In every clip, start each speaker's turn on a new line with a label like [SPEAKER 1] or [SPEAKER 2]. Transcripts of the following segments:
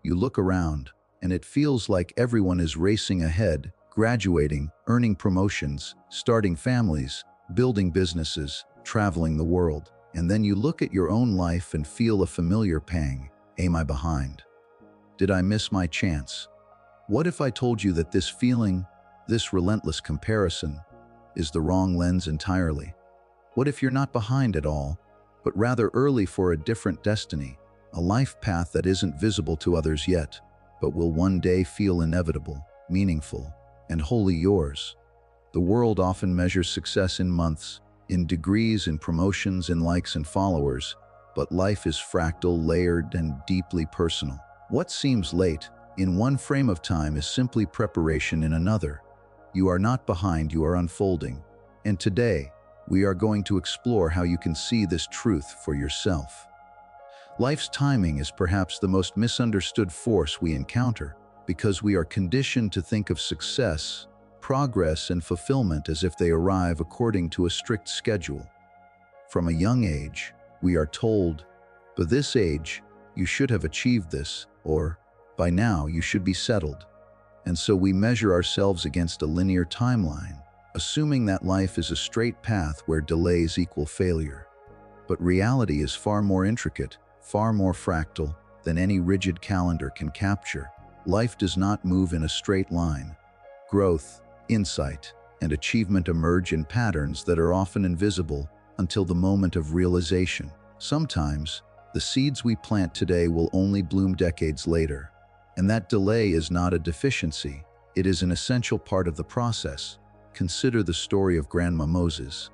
[SPEAKER 1] You look around, and it feels like everyone is racing ahead, graduating, earning promotions, starting families, building businesses, traveling the world. And then you look at your own life and feel a familiar pang. Am I behind? Did I miss my chance? What if I told you that this feeling, this relentless comparison, is the wrong lens entirely? What if you're not behind at all, but rather early for a different destiny, a life path that isn't visible to others yet, but will one day feel inevitable, meaningful, and wholly yours? The world often measures success in months, in degrees, in promotions, in likes and followers, but life is fractal, layered, and deeply personal. What seems late in one frame of time is simply preparation in another. You are not behind, you are unfolding. And today, we are going to explore how you can see this truth for yourself. Life's timing is perhaps the most misunderstood force we encounter, because we are conditioned to think of success, progress, and fulfillment as if they arrive according to a strict schedule. From a young age, we are told, by this age, you should have achieved this, or by now you should be settled. And so we measure ourselves against a linear timeline, assuming that life is a straight path where delays equal failure. But reality is far more intricate, far more fractal than any rigid calendar can capture. Life does not move in a straight line. Growth, insight, and achievement emerge in patterns that are often invisible until the moment of realization. Sometimes, the seeds we plant today will only bloom decades later. And that delay is not a deficiency, it is an essential part of the process. Consider the story of Grandma Moses.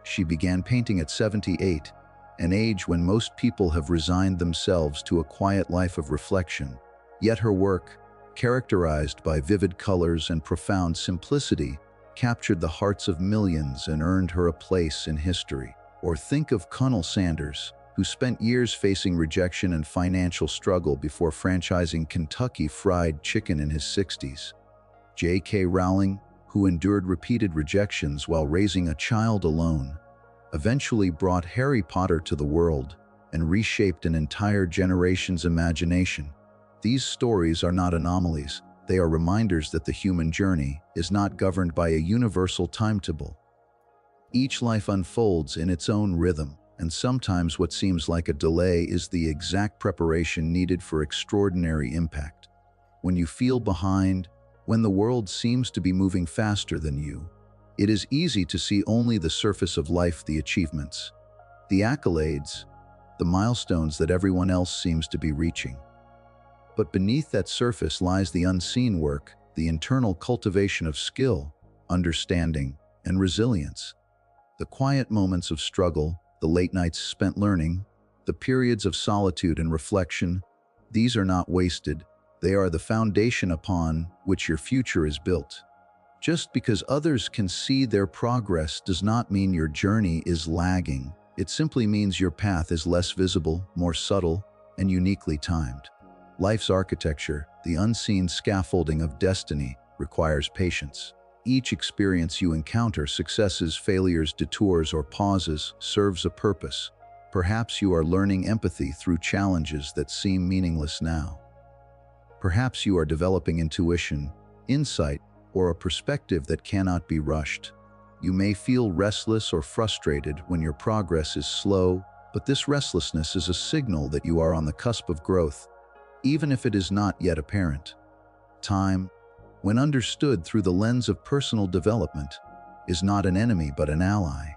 [SPEAKER 1] She began painting at 78, an age when most people have resigned themselves to a quiet life of reflection. Yet her work, characterized by vivid colors and profound simplicity, captured the hearts of millions and earned her a place in history. Or think of Colonel Sanders, who spent years facing rejection and financial struggle before franchising Kentucky Fried Chicken in his 60s. J.K. Rowling, who endured repeated rejections while raising a child alone, eventually brought Harry Potter to the world and reshaped an entire generation's imagination. These stories are not anomalies, they are reminders that the human journey is not governed by a universal timetable. Each life unfolds in its own rhythm, and sometimes what seems like a delay is the exact preparation needed for extraordinary impact. When you feel behind, when the world seems to be moving faster than you, it is easy to see only the surface of life, the achievements, the accolades, the milestones that everyone else seems to be reaching. But beneath that surface lies the unseen work, the internal cultivation of skill, understanding, and resilience. The quiet moments of struggle, the late nights spent learning, the periods of solitude and reflection, these are not wasted. They are the foundation upon which your future is built. Just because others can see their progress does not mean your journey is lagging. It simply means your path is less visible, more subtle, and uniquely timed. Life's architecture, the unseen scaffolding of destiny, requires patience. Each experience you encounter, successes, failures, detours, or pauses, serves a purpose. Perhaps you are learning empathy through challenges that seem meaningless now. Perhaps you are developing intuition, insight, or a perspective that cannot be rushed. You may feel restless or frustrated when your progress is slow, but this restlessness is a signal that you are on the cusp of growth, even if it is not yet apparent. Time, when understood through the lens of personal development, is not an enemy but an ally.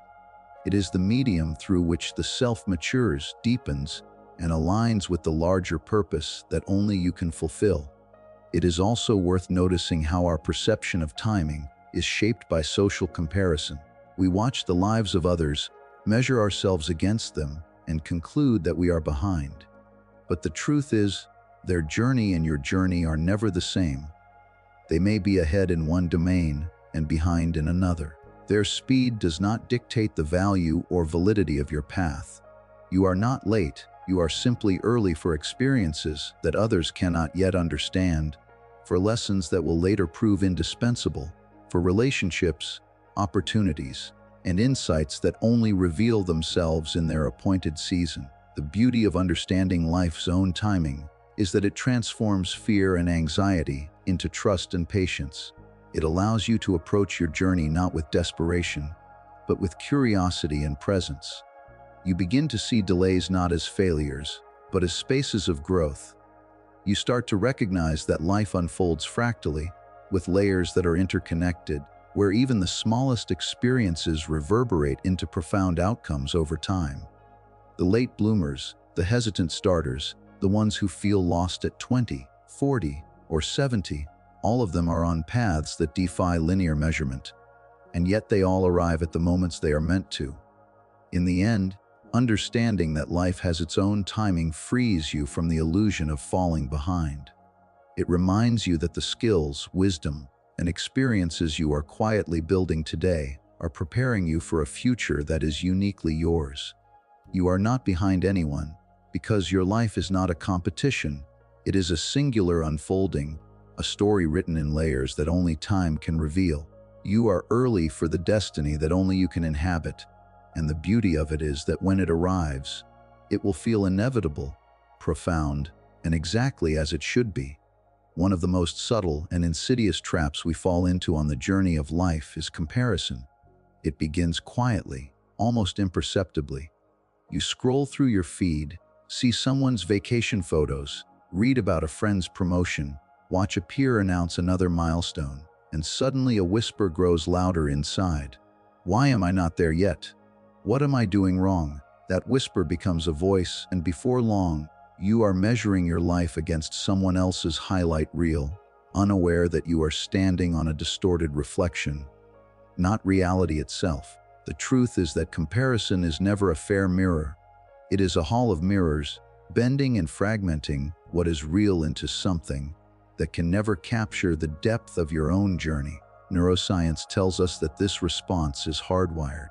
[SPEAKER 1] It is the medium through which the self matures, deepens, and aligns with the larger purpose that only you can fulfill. It is also worth noticing how our perception of timing is shaped by social comparison. We watch the lives of others, measure ourselves against them, and conclude that we are behind. But the truth is, their journey and your journey are never the same. They may be ahead in one domain and behind in another. Their speed does not dictate the value or validity of your path. You are not late, you are simply early for experiences that others cannot yet understand, for lessons that will later prove indispensable, for relationships, opportunities, and insights that only reveal themselves in their appointed season. The beauty of understanding life's own timing is that it transforms fear and anxiety into trust and patience. It allows you to approach your journey not with desperation, but with curiosity and presence. You begin to see delays not as failures, but as spaces of growth. You start to recognize that life unfolds fractally, with layers that are interconnected, where even the smallest experiences reverberate into profound outcomes over time. The late bloomers, the hesitant starters, the ones who feel lost at 20, 40, or 70, all of them are on paths that defy linear measurement, and yet they all arrive at the moments they are meant to. In the end, understanding that life has its own timing frees you from the illusion of falling behind. It reminds you that the skills, wisdom, and experiences you are quietly building today are preparing you for a future that is uniquely yours. You are not behind anyone, because your life is not a competition. It is a singular unfolding, a story written in layers that only time can reveal. You are early for the destiny that only you can inhabit, and the beauty of it is that when it arrives, it will feel inevitable, profound, and exactly as it should be. One of the most subtle and insidious traps we fall into on the journey of life is comparison. It begins quietly, almost imperceptibly. You scroll through your feed, see someone's vacation photos, read about a friend's promotion, watch a peer announce another milestone, and suddenly a whisper grows louder inside. Why am I not there yet? What am I doing wrong? That whisper becomes a voice, and before long, you are measuring your life against someone else's highlight reel, unaware that you are standing on a distorted reflection, not reality itself. The truth is that comparison is never a fair mirror. It is a hall of mirrors, bending and fragmenting what is real into something that can never capture the depth of your own journey. Neuroscience tells us that this response is hardwired.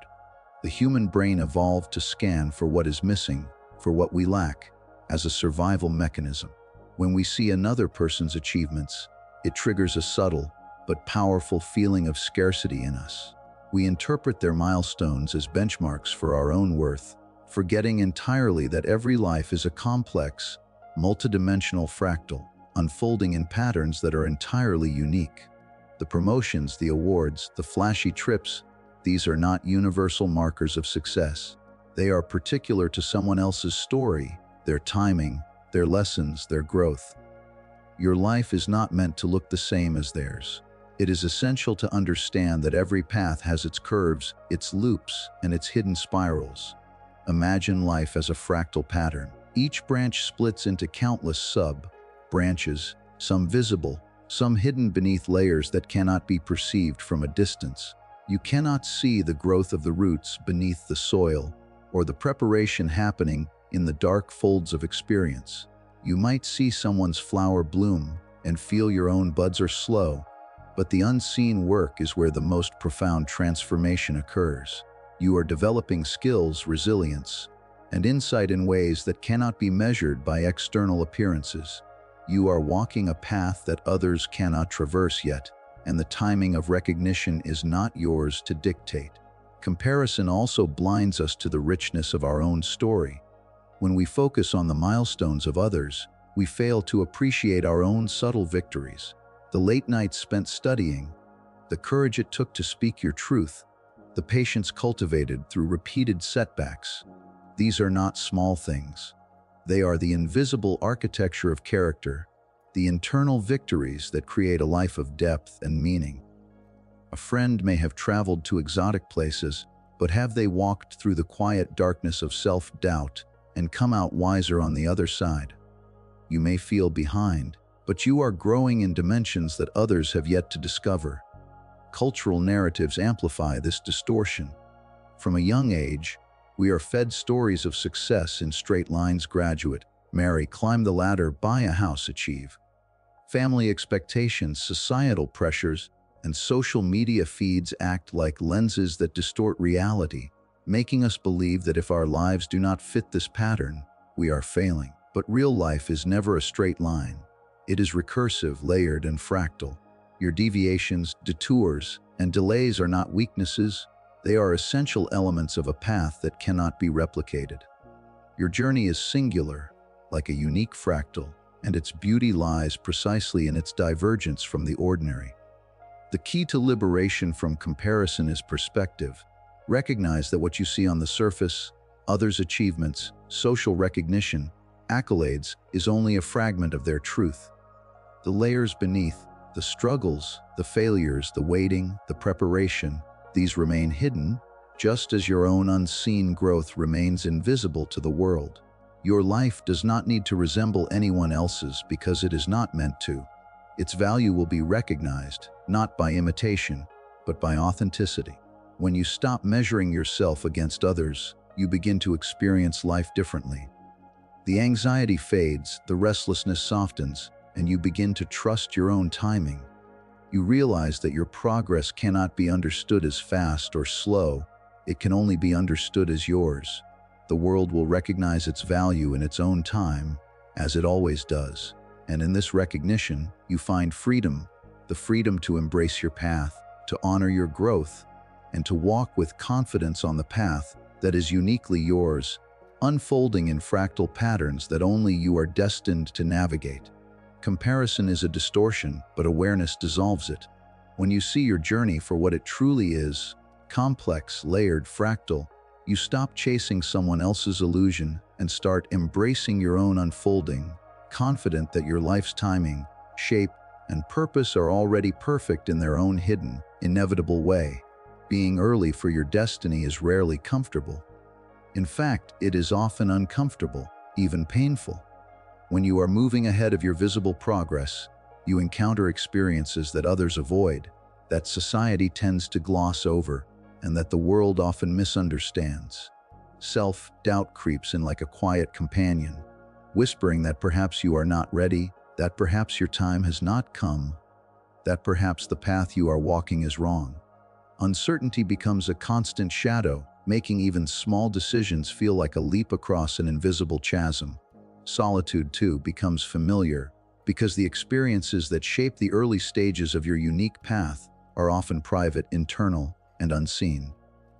[SPEAKER 1] The human brain evolved to scan for what is missing, for what we lack, as a survival mechanism. When we see another person's achievements, it triggers a subtle but powerful feeling of scarcity in us. We interpret their milestones as benchmarks for our own worth, forgetting entirely that every life is a complex, multidimensional fractal, unfolding in patterns that are entirely unique. The promotions, the awards, the flashy trips, these are not universal markers of success. They are particular to someone else's story, their timing, their lessons, their growth. Your life is not meant to look the same as theirs. It is essential to understand that every path has its curves, its loops, and its hidden spirals. Imagine life as a fractal pattern. Each branch splits into countless sub-branches, some visible, some hidden beneath layers that cannot be perceived from a distance. You cannot see the growth of the roots beneath the soil, or the preparation happening in the dark folds of experience. You might see someone's flower bloom and feel your own buds are slow, but the unseen work is where the most profound transformation occurs. You are developing skills, resilience, and insight in ways that cannot be measured by external appearances. You are walking a path that others cannot traverse yet, and the timing of recognition is not yours to dictate. Comparison also blinds us to the richness of our own story. When we focus on the milestones of others, we fail to appreciate our own subtle victories. The late nights spent studying, the courage it took to speak your truth, the patience cultivated through repeated setbacks. These are not small things. They are the invisible architecture of character, the internal victories that create a life of depth and meaning. A friend may have traveled to exotic places, but have they walked through the quiet darkness of self-doubt and come out wiser on the other side? You may feel behind, but you are growing in dimensions that others have yet to discover. Cultural narratives amplify this distortion. From a young age, we are fed stories of success in straight lines: graduate, marry, climb the ladder, buy a house, achieve. Family expectations, societal pressures, and social media feeds act like lenses that distort reality, making us believe that if our lives do not fit this pattern, we are failing. But real life is never a straight line. It is recursive, layered, and fractal. Your deviations, detours, and delays are not weaknesses. They are essential elements of a path that cannot be replicated. Your journey is singular, like a unique fractal, and its beauty lies precisely in its divergence from the ordinary. The key to liberation from comparison is perspective. Recognize that what you see on the surface, others' achievements, social recognition, accolades, is only a fragment of their truth. The layers beneath, the struggles, the failures, the waiting, the preparation, these remain hidden, just as your own unseen growth remains invisible to the world. Your life does not need to resemble anyone else's because it is not meant to. Its value will be recognized, not by imitation, but by authenticity. When you stop measuring yourself against others, you begin to experience life differently. The anxiety fades, the restlessness softens, and you begin to trust your own timing. You realize that your progress cannot be understood as fast or slow, it can only be understood as yours. The world will recognize its value in its own time, as it always does. And in this recognition, you find freedom, the freedom to embrace your path, to honor your growth, and to walk with confidence on the path that is uniquely yours, unfolding in fractal patterns that only you are destined to navigate. Comparison is a distortion, but awareness dissolves it. When you see your journey for what it truly is, complex, layered, fractal, you stop chasing someone else's illusion and start embracing your own unfolding, confident that your life's timing, shape, and purpose are already perfect in their own hidden, inevitable way. Being early for your destiny is rarely comfortable. In fact, it is often uncomfortable, even painful. When you are moving ahead of your visible progress, you encounter experiences that others avoid, that society tends to gloss over, and that the world often misunderstands. Self-doubt creeps in like a quiet companion, whispering that perhaps you are not ready, that perhaps your time has not come, that perhaps the path you are walking is wrong. Uncertainty becomes a constant shadow, making even small decisions feel like a leap across an invisible chasm. Solitude, too, becomes familiar, because the experiences that shape the early stages of your unique path are often private, internal, and unseen.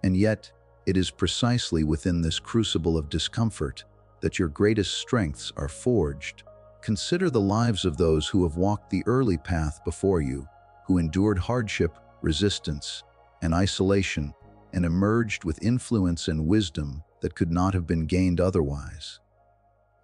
[SPEAKER 1] And yet, it is precisely within this crucible of discomfort that your greatest strengths are forged. Consider the lives of those who have walked the early path before you, who endured hardship, resistance, and isolation, and emerged with influence and wisdom that could not have been gained otherwise.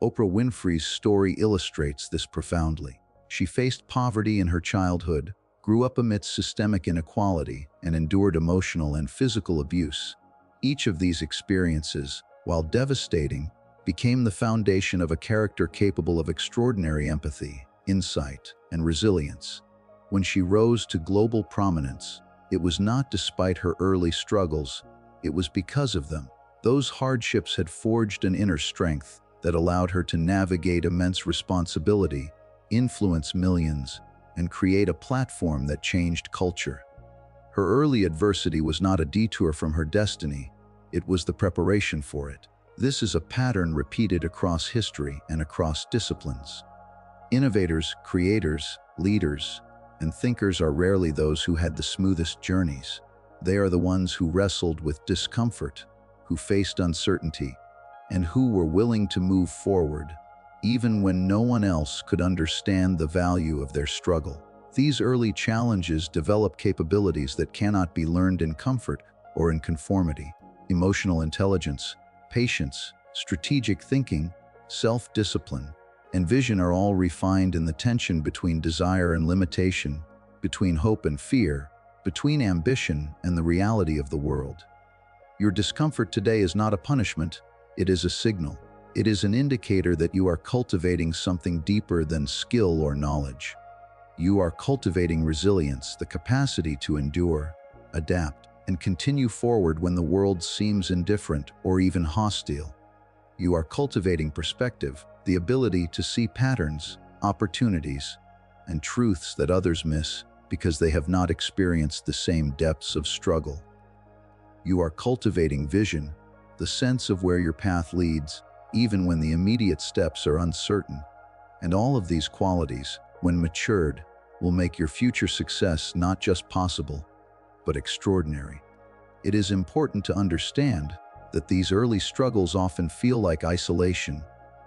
[SPEAKER 1] Oprah Winfrey's story illustrates this profoundly. She faced poverty in her childhood, grew up amidst systemic inequality, and endured emotional and physical abuse. Each of these experiences, while devastating, became the foundation of a character capable of extraordinary empathy, insight, and resilience. When she rose to global prominence, it was not despite her early struggles, it was because of them. Those hardships had forged an inner strength that allowed her to navigate immense responsibility, influence millions, and create a platform that changed culture. Her early adversity was not a detour from her destiny, it was the preparation for it. This is a pattern repeated across history and across disciplines. Innovators, creators, leaders, and thinkers are rarely those who had the smoothest journeys. They are the ones who wrestled with discomfort, who faced uncertainty, and who were willing to move forward, even when no one else could understand the value of their struggle. These early challenges develop capabilities that cannot be learned in comfort or in conformity. Emotional intelligence, patience, strategic thinking, self-discipline, and vision are all refined in the tension between desire and limitation, between hope and fear, between ambition and the reality of the world. Your discomfort today is not a punishment, it is a signal. It is an indicator that you are cultivating something deeper than skill or knowledge. You are cultivating resilience, the capacity to endure, adapt, and continue forward when the world seems indifferent or even hostile. You are cultivating perspective, the ability to see patterns, opportunities, and truths that others miss because they have not experienced the same depths of struggle. You are cultivating vision, the sense of where your path leads, even when the immediate steps are uncertain. And all of these qualities, when matured, will make your future success not just possible, but extraordinary. It is important to understand that these early struggles often feel like isolation,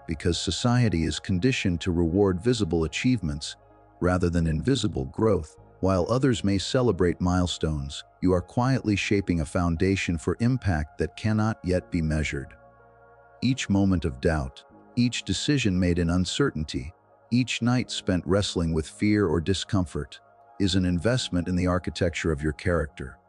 [SPEAKER 1] because society is conditioned to reward visible achievements rather than invisible growth. While others may celebrate milestones, you are quietly shaping a foundation for impact that cannot yet be measured. Each moment of doubt, each decision made in uncertainty, each night spent wrestling with fear or discomfort is an investment in the architecture of your character.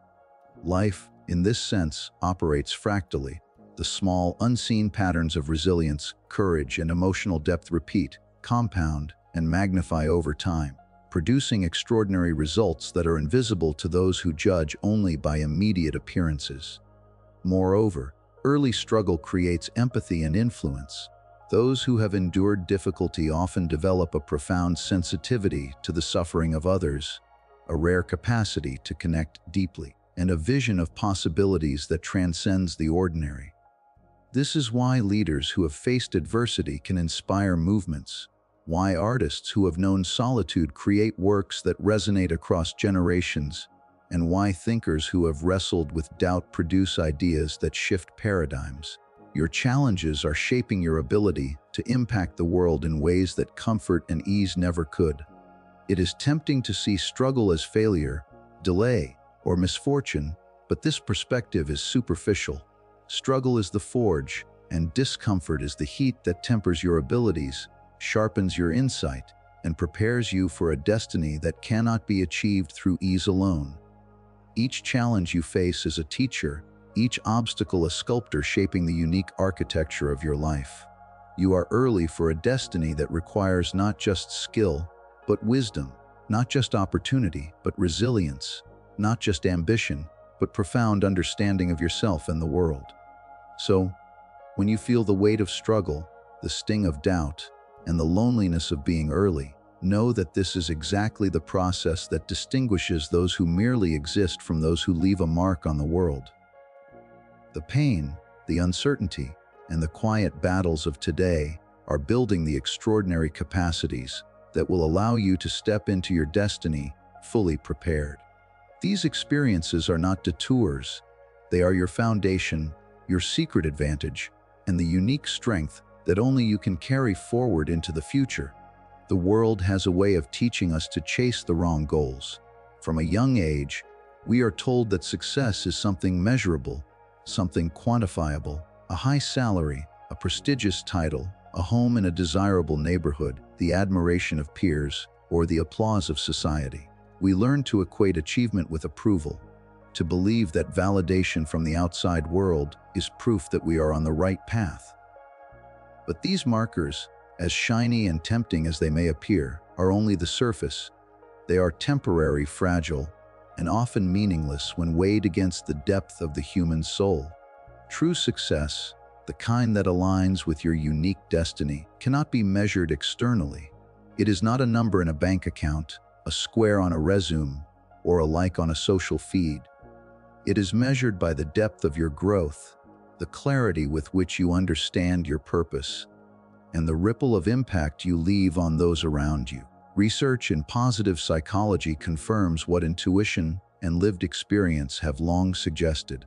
[SPEAKER 1] Life, in this sense, operates fractally. The small, unseen patterns of resilience, courage, and emotional depth repeat, compound, and magnify over time, producing extraordinary results that are invisible to those who judge only by immediate appearances. Moreover, early struggle creates empathy and influence. Those who have endured difficulty often develop a profound sensitivity to the suffering of others, a rare capacity to connect deeply, and a vision of possibilities that transcends the ordinary. This is why leaders who have faced adversity can inspire movements, why artists who have known solitude create works that resonate across generations, and why thinkers who have wrestled with doubt produce ideas that shift paradigms. Your challenges are shaping your ability to impact the world in ways that comfort and ease never could. It is tempting to see struggle as failure, delay, or misfortune, but this perspective is superficial. Struggle is the forge, and discomfort is the heat that tempers your abilities, sharpens your insight, and prepares you for a destiny that cannot be achieved through ease alone. Each challenge you face is a teacher, each obstacle a sculptor shaping the unique architecture of your life. You are early for a destiny that requires not just skill, but wisdom, not just opportunity, but resilience, not just ambition, but profound understanding of yourself and the world. So, when you feel the weight of struggle, the sting of doubt, and the loneliness of being early, know that this is exactly the process that distinguishes those who merely exist from those who leave a mark on the world. The pain, the uncertainty, and the quiet battles of today are building the extraordinary capacities that will allow you to step into your destiny fully prepared. These experiences are not detours. They are your foundation, your secret advantage, and the unique strength that only you can carry forward into the future. The world has a way of teaching us to chase the wrong goals. From a young age, we are told that success is something measurable, something quantifiable, a high salary, a prestigious title, a home in a desirable neighborhood, the admiration of peers, or the applause of society. We learn to equate achievement with approval, to believe that validation from the outside world is proof that we are on the right path. But these markers, as shiny and tempting as they may appear, are only the surface. They are temporary, fragile, and often meaningless when weighed against the depth of the human soul. True success, the kind that aligns with your unique destiny, cannot be measured externally. It is not a number in a bank account, a square on a resume, or a like on a social feed. It is measured by the depth of your growth, the clarity with which you understand your purpose, and the ripple of impact you leave on those around you. Research in positive psychology confirms what intuition and lived experience have long suggested.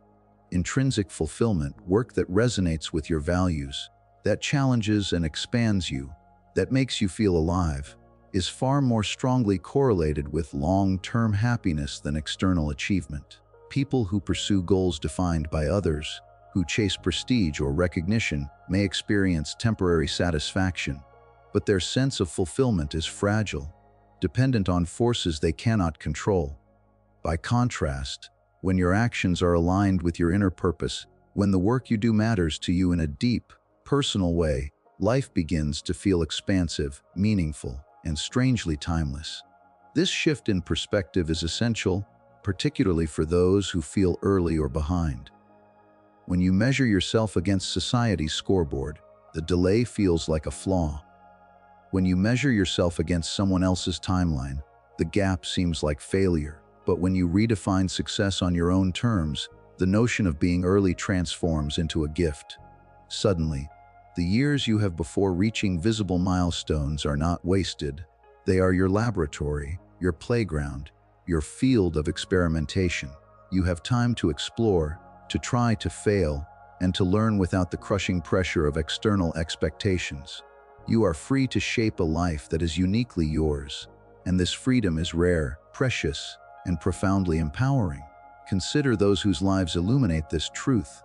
[SPEAKER 1] Intrinsic fulfillment, work that resonates with your values, that challenges and expands you, that makes you feel alive, is far more strongly correlated with long-term happiness than external achievement. People who pursue goals defined by others, who chase prestige or recognition, may experience temporary satisfaction, but their sense of fulfillment is fragile, dependent on forces they cannot control. By contrast, when your actions are aligned with your inner purpose, when the work you do matters to you in a deep, personal way, life begins to feel expansive, meaningful, and strangely timeless. This shift in perspective is essential, particularly for those who feel early or behind. When you measure yourself against society's scoreboard, the delay feels like a flaw. When you measure yourself against someone else's timeline, the gap seems like failure. But when you redefine success on your own terms, the notion of being early transforms into a gift. Suddenly, the years you have before reaching visible milestones are not wasted. They are your laboratory, your playground, your field of experimentation. You have time to explore, to try, to fail, and to learn without the crushing pressure of external expectations. You are free to shape a life that is uniquely yours, and this freedom is rare, precious, and profoundly empowering. Consider those whose lives illuminate this truth.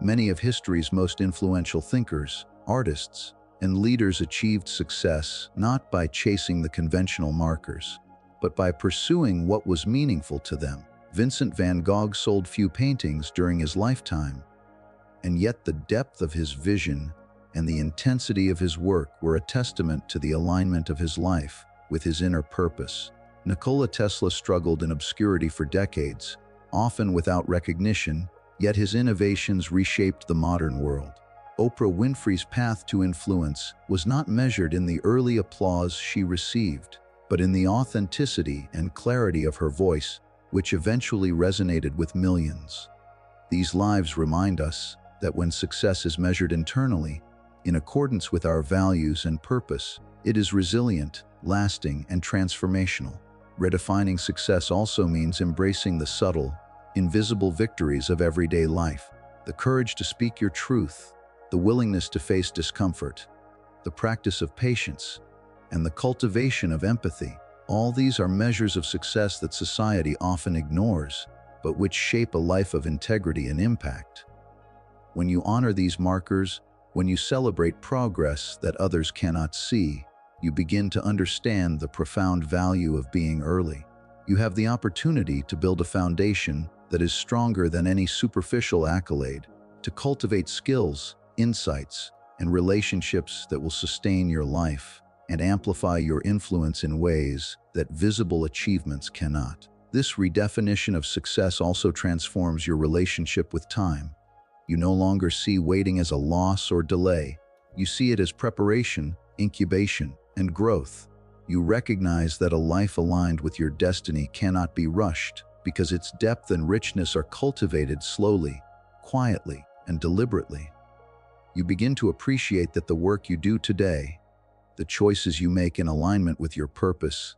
[SPEAKER 1] Many of history's most influential thinkers, artists, and leaders achieved success not by chasing the conventional markers, but by pursuing what was meaningful to them. Vincent van Gogh sold few paintings during his lifetime, and yet the depth of his vision and the intensity of his work were a testament to the alignment of his life with his inner purpose. Nikola Tesla struggled in obscurity for decades, often without recognition, yet his innovations reshaped the modern world. Oprah Winfrey's path to influence was not measured in the early applause she received, but in the authenticity and clarity of her voice, which eventually resonated with millions. These lives remind us that when success is measured internally, in accordance with our values and purpose, it is resilient, lasting, and transformational. Redefining success also means embracing the subtle, invisible victories of everyday life, the courage to speak your truth, the willingness to face discomfort, the practice of patience, and the cultivation of empathy. All these are measures of success that society often ignores, but which shape a life of integrity and impact. When you honor these markers, when you celebrate progress that others cannot see, you begin to understand the profound value of being early. You have the opportunity to build a foundation that is stronger than any superficial accolade, to cultivate skills, insights, and relationships that will sustain your life and amplify your influence in ways that visible achievements cannot. This redefinition of success also transforms your relationship with time. You no longer see waiting as a loss or delay. You see it as preparation, incubation, and growth. You recognize that a life aligned with your destiny cannot be rushed, because its depth and richness are cultivated slowly, quietly, and deliberately. You begin to appreciate that the work you do today, the choices you make in alignment with your purpose,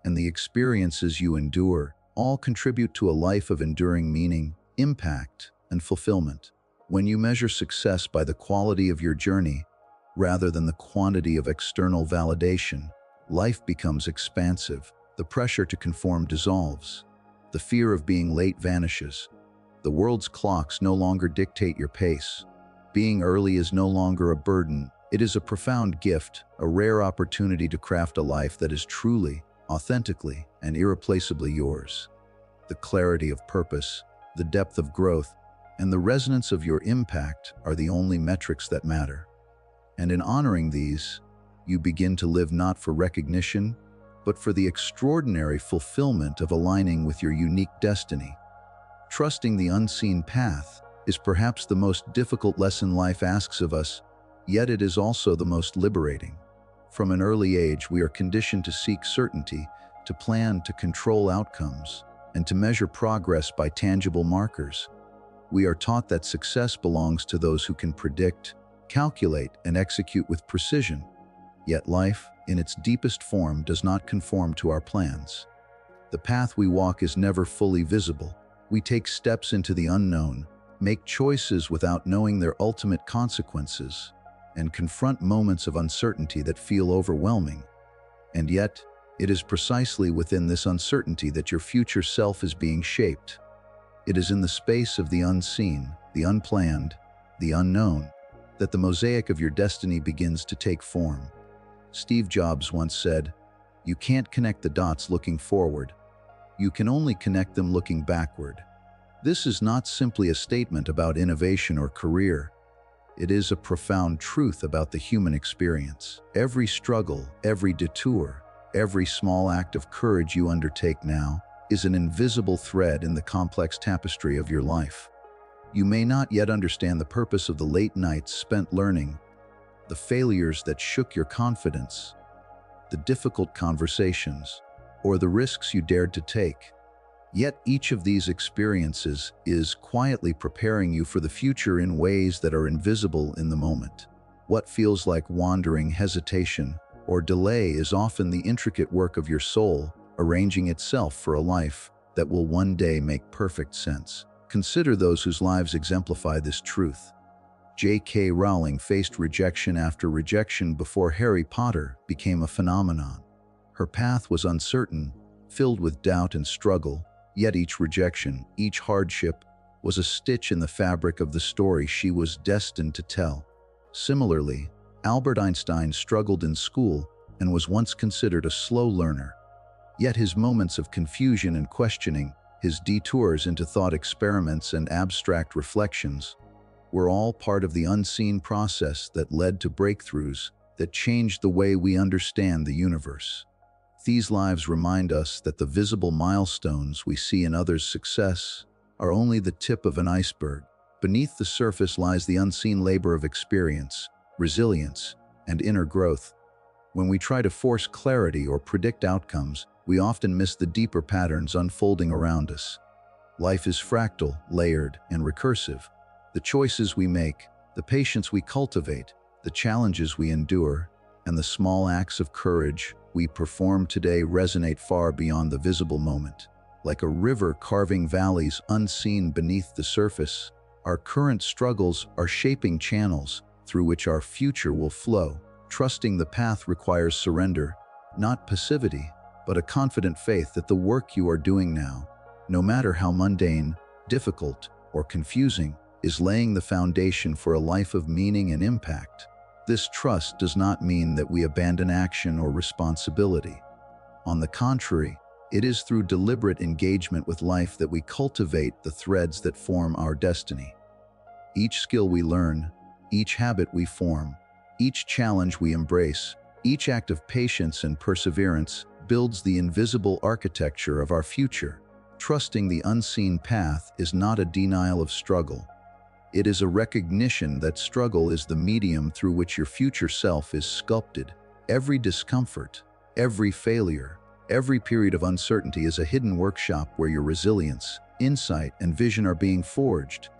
[SPEAKER 1] and the experiences you endure all contribute to a life of enduring meaning, impact, and fulfillment. When you measure success by the quality of your journey, rather than the quantity of external validation, life becomes expansive. The pressure to conform dissolves. The fear of being late vanishes. The world's clocks no longer dictate your pace. Being early is no longer a burden. It is a profound gift, a rare opportunity to craft a life that is truly, authentically, and irreplaceably yours. The clarity of purpose, the depth of growth, and the resonance of your impact are the only metrics that matter. And in honoring these, you begin to live not for recognition, but for the extraordinary fulfillment of aligning with your unique destiny. Trusting the unseen path is perhaps the most difficult lesson life asks of us, yet it is also the most liberating. From an early age, we are conditioned to seek certainty, to plan, to control outcomes, and to measure progress by tangible markers. We are taught that success belongs to those who can predict, calculate, and execute with precision. Yet life, in its deepest form, does not conform to our plans. The path we walk is never fully visible. We take steps into the unknown, make choices without knowing their ultimate consequences, and confront moments of uncertainty that feel overwhelming. And yet, it is precisely within this uncertainty that your future self is being shaped. It is in the space of the unseen, the unplanned, the unknown, that the mosaic of your destiny begins to take form. Steve Jobs once said, "You can't connect the dots looking forward. You can only connect them looking backward." This is not simply a statement about innovation or career. It is a profound truth about the human experience. Every struggle, every detour, every small act of courage you undertake now is an invisible thread in the complex tapestry of your life. You may not yet understand the purpose of the late nights spent learning, the failures that shook your confidence, the difficult conversations, or the risks you dared to take. Yet each of these experiences is quietly preparing you for the future in ways that are invisible in the moment. What feels like wandering, hesitation, or delay is often the intricate work of your soul, arranging itself for a life that will one day make perfect sense. Consider those whose lives exemplify this truth. J.K. Rowling faced rejection after rejection before Harry Potter became a phenomenon. Her path was uncertain, filled with doubt and struggle, yet each rejection, each hardship, was a stitch in the fabric of the story she was destined to tell. Similarly, Albert Einstein struggled in school and was once considered a slow learner. Yet his moments of confusion and questioning, his detours into thought experiments and abstract reflections, were all part of the unseen process that led to breakthroughs that changed the way we understand the universe. These lives remind us that the visible milestones we see in others' success are only the tip of an iceberg. Beneath the surface lies the unseen labor of experience, resilience, and inner growth. When we try to force clarity or predict outcomes, we often miss the deeper patterns unfolding around us. Life is fractal, layered, and recursive. The choices we make, the patience we cultivate, the challenges we endure, and the small acts of courage we perform today resonate far beyond the visible moment. Like a river carving valleys unseen beneath the surface, our current struggles are shaping channels through which our future will flow. Trusting the path requires surrender, not passivity, but a confident faith that the work you are doing now, no matter how mundane, difficult, or confusing, is laying the foundation for a life of meaning and impact. This trust does not mean that we abandon action or responsibility. On the contrary, it is through deliberate engagement with life that we cultivate the threads that form our destiny. Each skill we learn, each habit we form, each challenge we embrace, each act of patience and perseverance builds the invisible architecture of our future. Trusting the unseen path is not a denial of struggle. It is a recognition that struggle is the medium through which your future self is sculpted. Every discomfort, every failure, every period of uncertainty is a hidden workshop where your resilience, insight, and vision are being forged.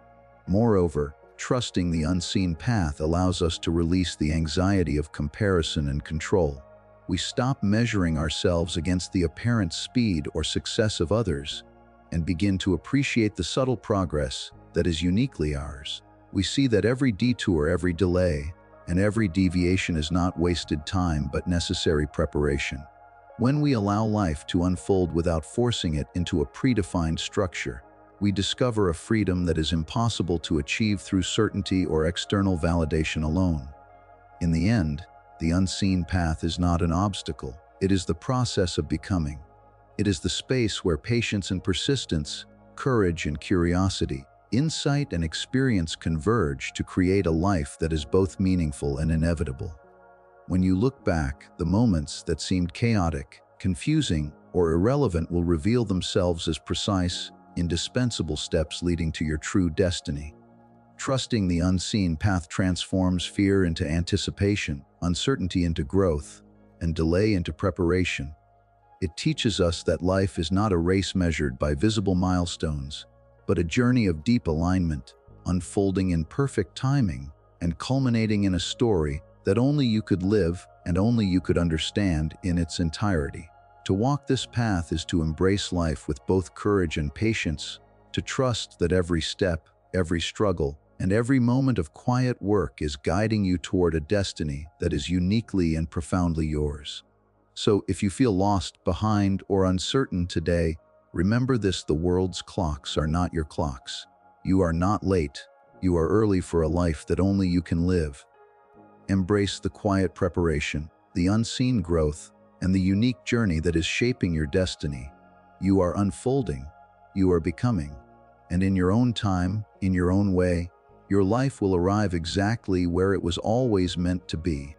[SPEAKER 1] Moreover, trusting the unseen path allows us to release the anxiety of comparison and control. We stop measuring ourselves against the apparent speed or success of others and begin to appreciate the subtle progress that is uniquely ours. We see that every detour, every delay, and every deviation is not wasted time but necessary preparation. When we allow life to unfold without forcing it into a predefined structure, we discover a freedom that is impossible to achieve through certainty or external validation alone. In the end, the unseen path is not an obstacle. It is the process of becoming. It is the space where patience and persistence, courage and curiosity, insight and experience converge to create a life that is both meaningful and inevitable. When you look back, the moments that seemed chaotic, confusing, or irrelevant will reveal themselves as precise, indispensable steps leading to your true destiny. Trusting the unseen path transforms fear into anticipation, uncertainty into growth, and delay into preparation. It teaches us that life is not a race measured by visible milestones, but a journey of deep alignment, unfolding in perfect timing and culminating in a story that only you could live and only you could understand in its entirety. To walk this path is to embrace life with both courage and patience, to trust that every step, every struggle, and every moment of quiet work is guiding you toward a destiny that is uniquely and profoundly yours. So if you feel lost, behind, or uncertain today, remember this: the world's clocks are not your clocks. You are not late. You are early for a life that only you can live. Embrace the quiet preparation, the unseen growth, and the unique journey that is shaping your destiny. You are unfolding. You are becoming. And in your own time, in your own way, your life will arrive exactly where it was always meant to be.